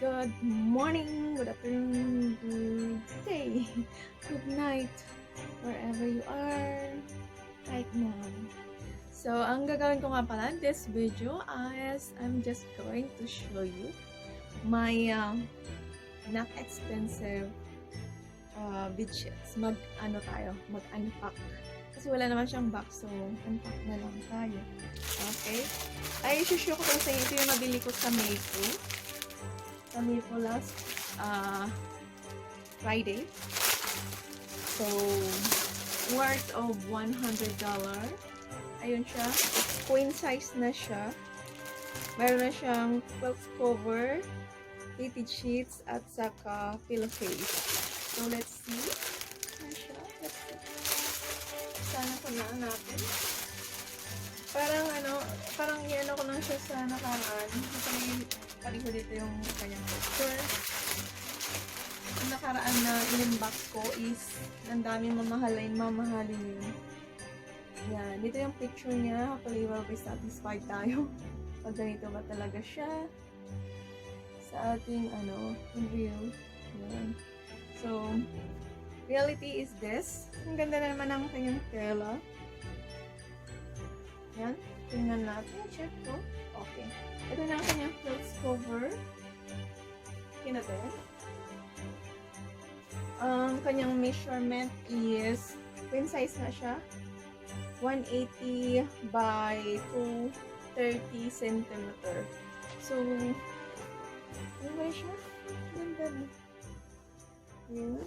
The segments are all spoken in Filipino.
Good morning, good afternoon, good day, good night, wherever you are right now. So, ang gagawin ko nga pala this video is I'm just going to show you my not expensive beadsheets. Mag-unpack. Kasi wala naman siyang box, so unpack na lang tayo. Okay? Ay, isushow ko sa inyo. Ito yung nabili ko sa Mayko. Kami po last Friday. So, worth of $100. Ayun siya. Queen size na siya. Meron na siyang quilt cover, fitted sheets, at saka pillowcase. So, let's see. Ayan siya. Let's see. Sana kunaan natin. Parang i-ano ko lang siya sa nakaraan. Kasi pareho dito yung kanyang picture. Ang nakaraan na in-box ko is ang daming mamahalin yun. Yan. Dito yung picture niya. Hopefully, will be satisfied tayo. Pag ganito ba talaga siya sa ating review. Yan. So, reality is this. Ang ganda naman ng kanyang tela. Yan. Tingnan natin. Check ko. Okay. Ito na ang kanyang quilt cover. Kinatin. Ang kanyang measurement is queen size na siya. 180 by 230 cm. So, ano ba siya? Ganda. Yan.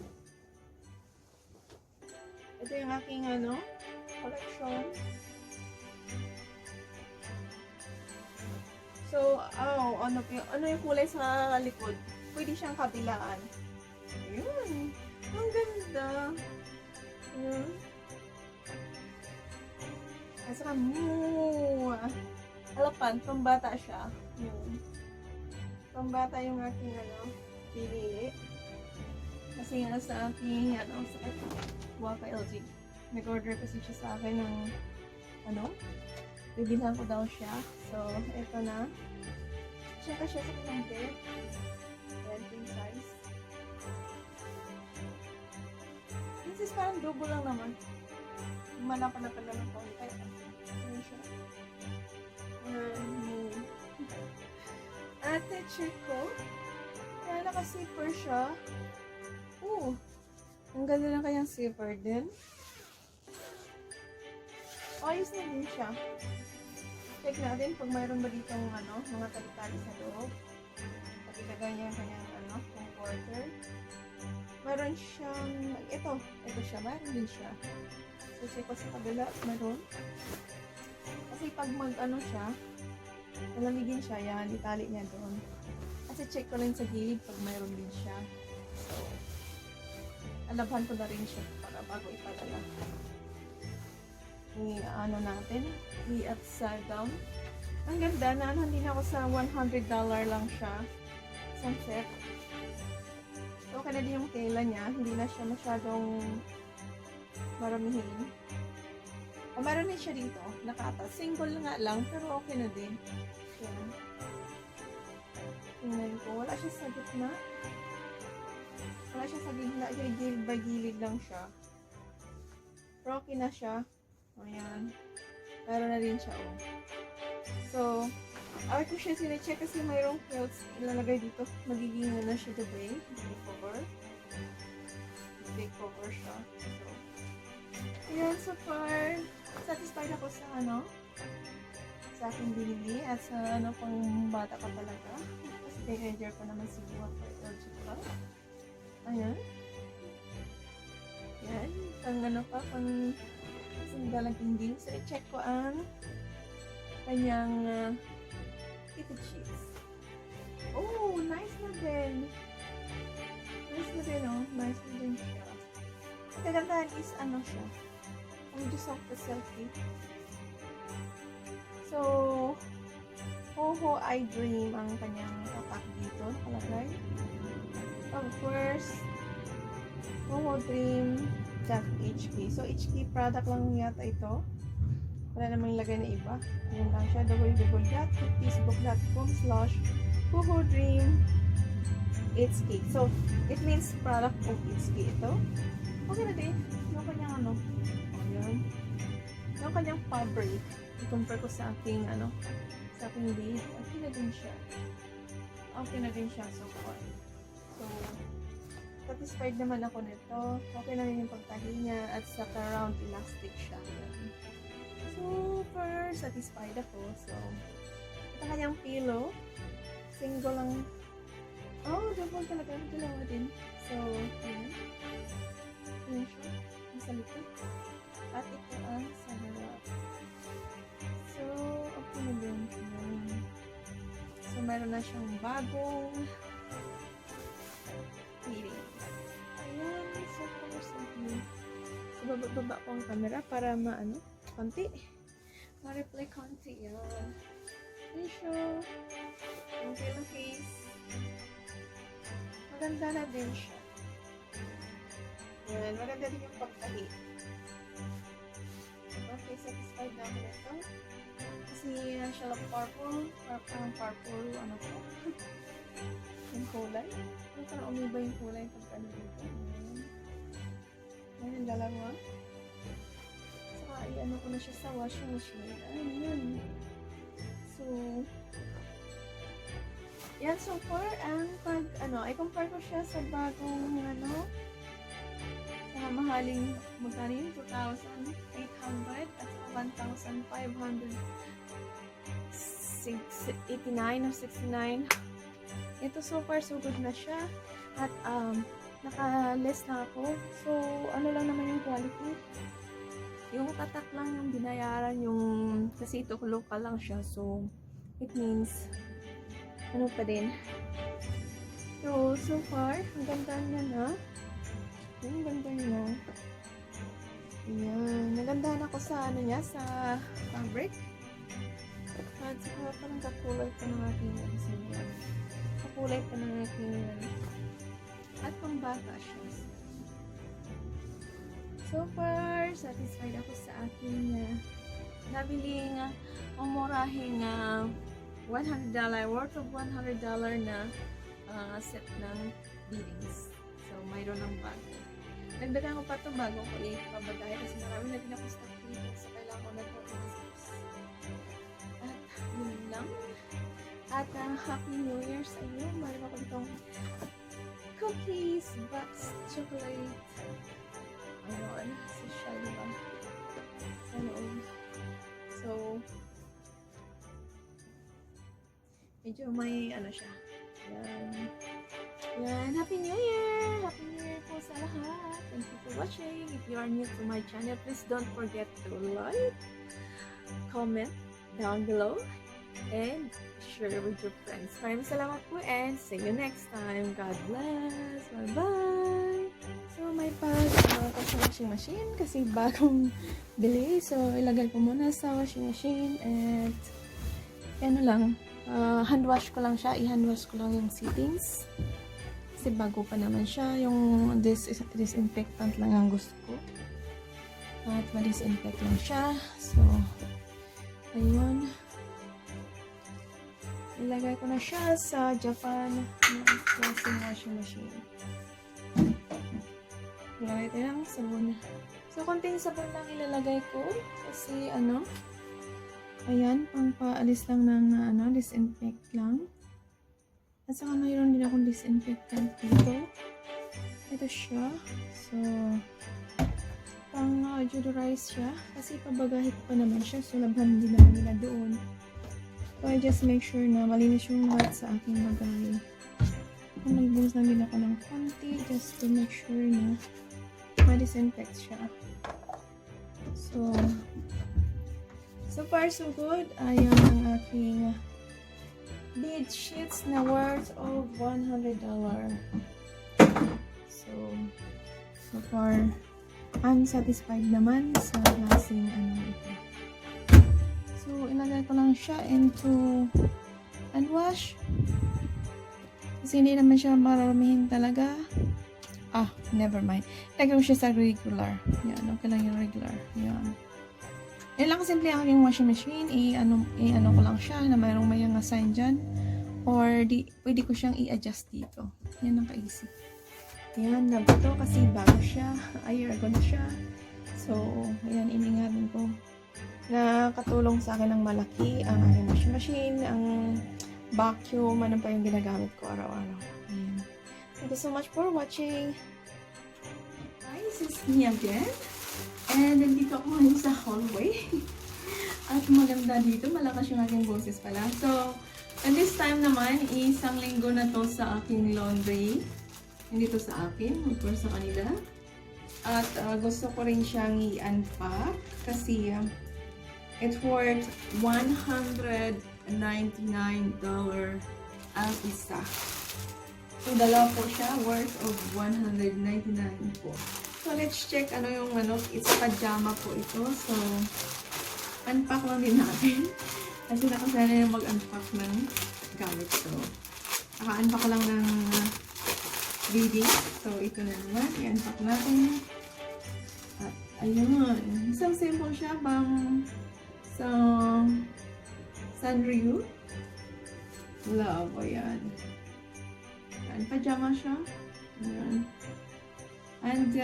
Ito yung aking collection. So, ano yung kulay sa likod? Pwede siyang kabilaan. Ayun. Ang ganda. Ayun. At saka, halapan, pambata siya. Ayun. Pambata yung aking, pinili. Kasi nga sa aking, sa Waka LG. Nag-order kasi siya sa akin ng, bibilhan ko daw siya. So, ito na. Check siya sa kanyang bed. Ayan, king size. This is parang double lang naman. Manapan-napan lang ng phone. Kaya, ayan siya. Ate, check ko. Kaya naka-zipper siya. Ang ganda lang kayang zipper din. Ayos na din siya. Check natin kung mayroon ba dito mga tali-tali sa loob. Pati kagaya yung kanyang comforter. Mayroon siyang, ito siya, mayroon din siya. So, check ko sa kabila, mayroon. Kasi pag siya, malamigin siya, yan, itali niya doon. Kasi check ko rin sa gilid pag mayroon din siya. So, alabhan ko na rin siya para bago ipadala. Natin, i-upside down. Ang ganda na, hindi na ako sa $100 lang siya. Isang set. So, okay na din yung tela niya. Hindi na siya masyadong maramihin. Meron din siya dito, nakatas. Single nga lang, pero okay na din. Yan. Tingnan ko. Wala siya sa gitna. Wala siya sa gitna. Gilid by gilid lang siya. Pero okay na siya. Ayan. Meron na rin siya, So, ako ko siya sinecheck kasi mayroong quilts ilalagay dito. Magiging na siya the way. Cover. Big cover siya. So, ayan, so far, satisfied ako sa sa aking binili at sa pang bata pa talaga. Kasi teenager pa naman si Waka LG pa. Ayan. Ayan. Pang dalaging din. So, i-check ko ang kanyang fitted sheets. Oh, nice na din. Nice na din, Nice na din siya. Kagandahan is, siya. Medyo soft the selfie. So, I Dream ang kanyang tatak dito. Palagay. Of course, Dream .HP. So, HP product lang yata ito. Wala namang lagay na iba. Yun lang siya. www.facebook.com/hohodream HK. So, it means product of HK ito. Okay na din. Yung kanyang ano. Ayan. Yung kanyang fabric. I-compare ko sa aking ano. Sa aking bead. Okay na din siya. Okay na din siya so far. So, satisfied naman ako nito. Okay na rin yung pagtahi niya. At saka round elastic siya. Ayan. Super satisfied ako. So, ito kanyang pillow. Single lang. Oh, double talaga. Dalawa din. So, ayan. Ayan siya. Ang sa likod. At ito ang sa harap. So, okay na din siya. So, meron na siyang bagong feeling. Ayan. So, so good. So, baba ko ang camera para maano. Konti. Ma-replay konti. Yan. Ayan siya. Yung pillowcase. Maganda na din siya. Yan. Maganda din yung pagtahi. Okay, satisfied na ako nito. Kasi siya lang purple. Purple, ano po. Yung kulay. Parang umiba yung kulay pag ano dito. Ayan yung dalawa. Saka i-ano ko na siya sa washing machine. Ayan. So, yan so far. Ang pag, ano, i-compare ko siya sa bagong, ano, sa mahaling magkano yun? 2,800 at 1,589 or 69. Ito so far so good na siya. At naka-less na ako. So ano lang naman yung quality. Yung tatak lang yung binayaran yung kasi ito local lang siya. So it means ano pa din. So far ang ganda niya na. Ang ganda niya. Ayan. Nagandahan ako sa ano niya, sa fabric. At saka parang kakulay pa ng aking kakulay pa ng aking at pambata siya. So far, satisfied ako sa aking nabiling umurahing $100 worth of $100 na set ng beadings. So, mayroon ng bago. Nagdagan ko pa ito bago ko ipabagay kasi marami na din ako stock dito. So, kailangan ko na ito i-discuss. At, yun lang. At, Happy New Year sa inyo. Mayroon ako ditong cookies, box, chocolate. Ayun. So, siya, diba? Sa loob. So, medyo may, ano siya. Yan. Yan. Happy New Year! Happy New Year po sa lahat. Thank you for watching. If you are new to my channel, please don't forget to like, comment down below, and share with your friends. Maraming salamat po and see you next time. God bless. Bye-bye! So, may washing machine kasi bagong bili. So, ilagay ko muna sa washing machine and ano lang, hand wash ko lang siya. I-hand wash ko lang yung settings. Kasi bago pa naman siya. Yung disinfectant lang ang gusto ko. At ma-disinfect lang siya. So, ayun. Ilagay ko na siya sa Japan washing machine. Ilagay tayo ng sabon. So, konting sabon lang ilalagay ko. Kasi, ano, ayan, pang paalis lang ng, disinfect lang. At saka mayroon din akong disinfectant dito. Ito siya. So, pang deodorize siya. Kasi pabagahit pa naman siya. So, labhan din naman nila doon. So, I just make sure na malinis yung lahat sa aking bagay. Nag-boost lang din ako ng konti just to make sure na ma-disinfect siya. So far so good. Ayan ang aking bead sheets na worth of $100. So far, I'm satisfied naman sa klaseng ito. So, ilagay ko lang siya into hand wash. Kasi hindi naman siya maramihin talaga. Never mind. Ilagay ko siya sa regular. Yan, okay lang yung regular. Yan. Yan lang simple ang aking washing machine. I-ano ko lang siya na mayroong assign dyan. Or pwede ko siyang i-adjust dito. Yan ang kaisip. Yan, love to kasi bago siya. A year ago na siya. So, ayan, iningatin ko. Nakatulong sa akin ng malaki ang aking washing machine, ang vacuum, ano pa yung ginagamit ko araw-araw. Ayan. Thank you so much for watching. Guys, it's me again. And nandito ako ngayon sa hallway. At maganda dito, malakas yung aking boses pala. So, and this time naman, isang linggo na to sa aking laundry. Hindi to sa akin, of course sa kanila. At gusto ko rin siyang i-unpack kasi it's worth $199 ang isa. So, dalawa po siya, worth of $199 po. So, let's check ano yung it's pajama po ito. So, unpack lang din natin. Kasi nakasana yung mag-unpack ng gamit. So, naka-unpack lang ng reading. So, ito na naman. I-unpack natin. At, ayun. Isang simple siya bang sa Sanrio. Love. Ayan. Ayan. Pajama siya. Ayan. And,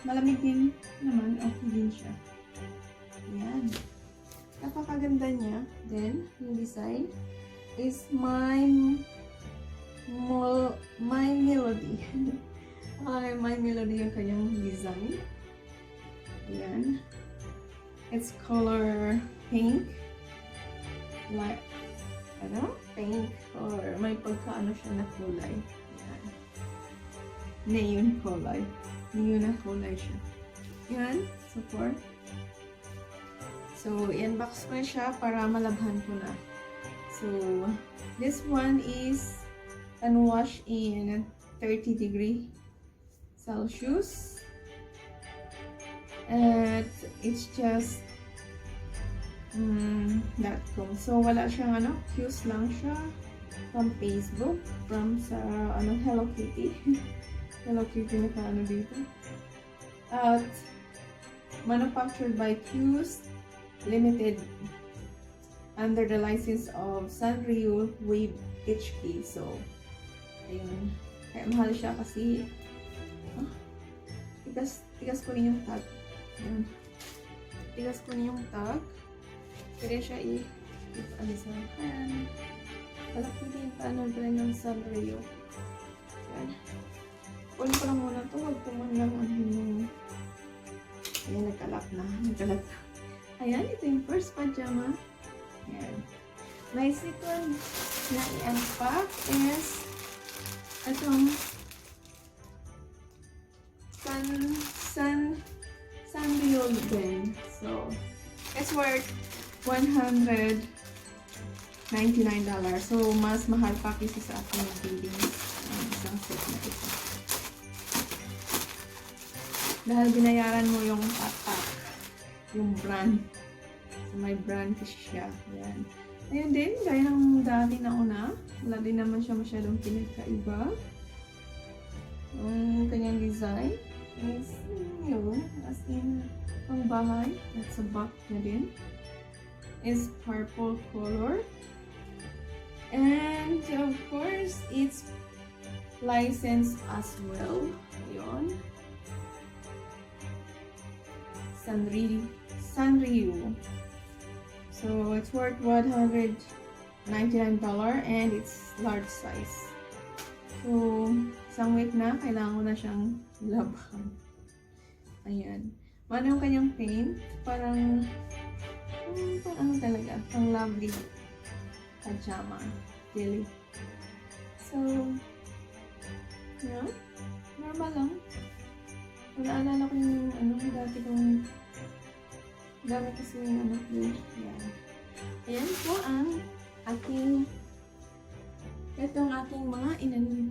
malamig din naman. Okay din siya. Ayan. Napakaganda niya. Then, yung design is My Melody. My Melody yung kanyang design. Ayan. It's color pink. Like, pink. Or may pagkaano siya na kulay. Ayan. Neon kulay. Neon na kulay siya. Ayan. Support. So, i-unbox ko siya para malabhan ko na. So, this one is unwash in 30°C. And it's just .com. So, wala siyang cues lang siya from Facebook, from sa Hello Kitty. Hello Kitty na dito. At manufactured by Q's Limited under the license of Sanrio Wave HK. So, ayun. Kaya mahal siya kasi tigas ko rin yung tag. Ayun. Tigas ko rin yung tag. Pwede siya i-alisahan. Palaki din paano rin ng Sanrio. Ayan. Kunin ko lang muna ito. Huwag ko man lang yung ayan, nagkalat na. Ayan, ito yung first pajama. Ayan. My second na i-unpack is itong Sanrio din. So, it's worth $199. So, mas mahal pa kasi sa ating bidding isang set na ito. Dahil binayaran mo yung pack. Yung brand. So, may brand kasi siya. Ayan. Ayun din, gaya ng dati na una. Wala din naman siya masyadong pinagkaiba. Ang kanyang design is yun. As in, ang bahay. At sa back na din. Is purple color. And of course, it's licensed as well. Ayun. Sanrio. So it's worth $199 and it's large size. So isang week na, kailangan ko na siyang laban. Ayan. Ano yung kanyang paint? Parang talaga, pang lovely pajama. Really. So, yeah, normal lang. Naalala ko yung dati kong gamit kasi yung yun. Ayan. Ayan po ang aking itong aking mga inan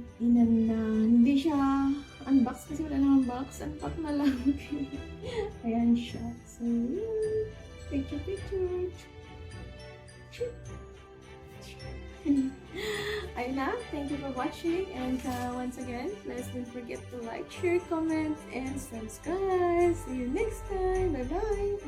na hindi siya unbox kasi wala nang box. Unpack na lang. Ayan siya. So, picture. Ayun na. Thank you for watching. And once again, please don't forget to like, share, comment, and subscribe. See you next time. Bye-bye.